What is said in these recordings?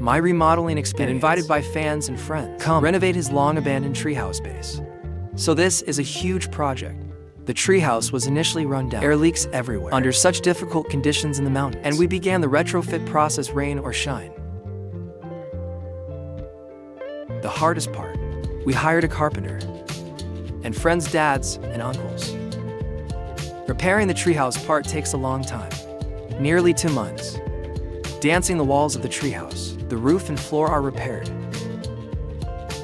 My remodeling experience. And invited by fans and friends. Come renovate his long-abandoned treehouse base. So this is a huge project. The treehouse was initially run down. Air leaks everywhere, under such difficult conditions in the mountains. And we began the retrofit process, rain or shine. The hardest part, we hired a carpenter, and friends' dads and uncles. Repairing the treehouse part takes a long time, nearly 2 months. Dancing the walls of the treehouse, the roof and floor are repaired.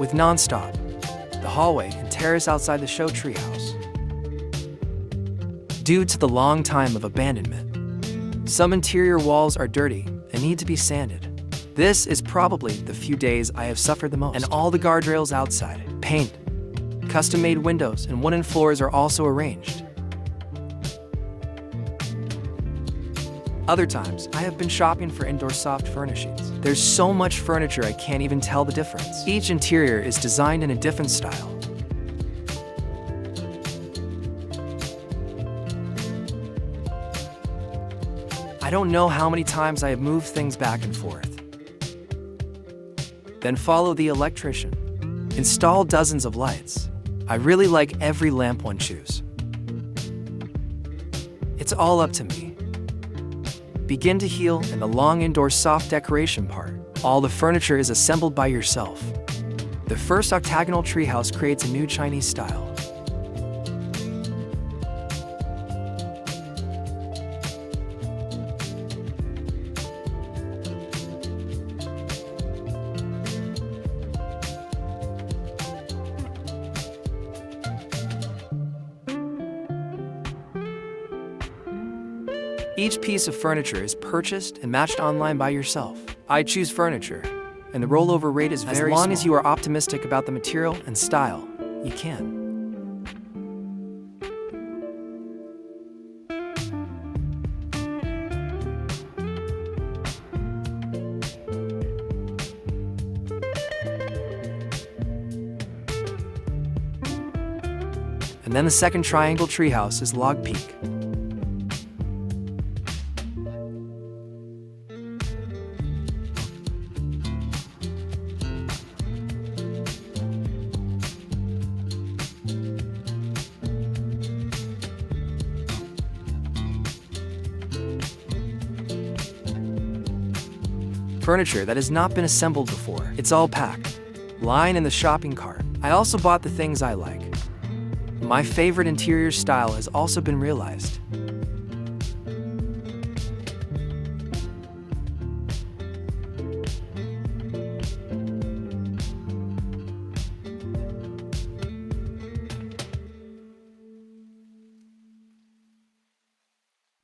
With non-stop, the hallway and terrace outside the show treehouse. Due to the long time of abandonment, some interior walls are dirty and need to be sanded. This is probably the few days I have suffered the most. And all the guardrails outside, paint, custom-made windows, and wooden floors are also arranged. Other times, I have been shopping for indoor soft furnishings. There's so much furniture I can't even tell the difference. Each interior is designed in a different style. I don't know how many times I have moved things back and forth. Then follow the electrician. Install dozens of lights. I really like every lamp one choose. It's all up to me. Begin to heal and the long indoor soft decoration part. All the furniture is assembled by yourself. The first octagonal treehouse creates a new Chinese style. Each piece of furniture is purchased and matched online by yourself. I choose furniture, and the rollover rate is very small. As long as you are optimistic about the material and style, you can. And then the second triangle treehouse is Log Peak. Furniture that has not been assembled before. It's all packed, lying in the shopping cart. I also bought the things I like. My favorite interior style has also been realized.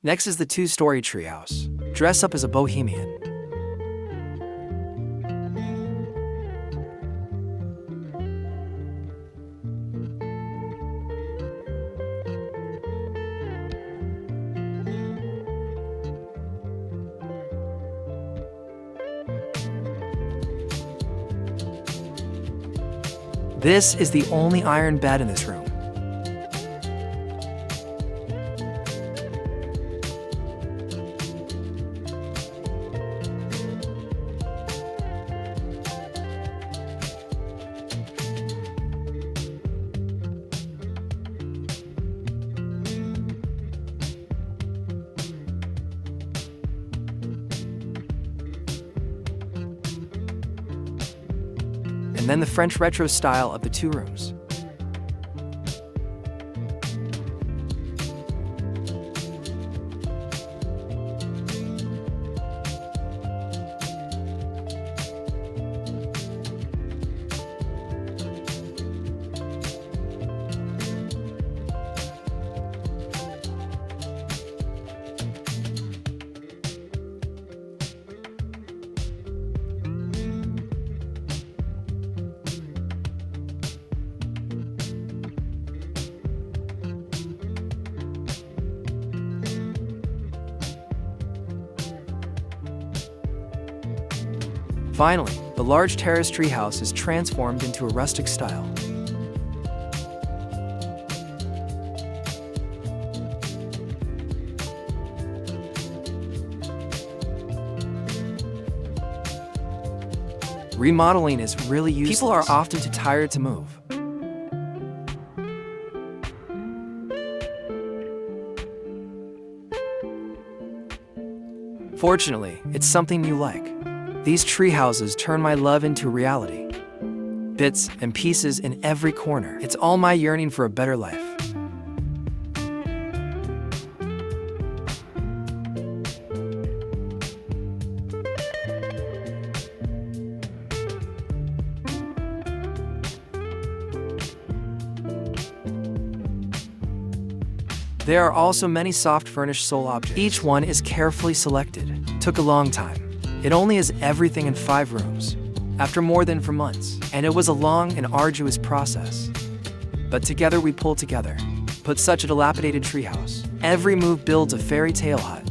Next is the 2-story treehouse. Dress up as a bohemian. This is the only iron bed in this room. And then the French retro style of the 2 rooms. Finally, the large terrace treehouse is transformed into a rustic style. Remodeling is really useless. People are often too tired to move. Fortunately, it's something you like. These tree houses turn my love into reality. Bits and pieces in every corner. It's all my yearning for a better life. There are also many soft furnished sole objects. Each one is carefully selected. Took a long time. It only has everything in 5 rooms, after more than 4 months. And it was a long and arduous process. But together we pulled together, put such a dilapidated treehouse. Every move builds a fairy tale hut.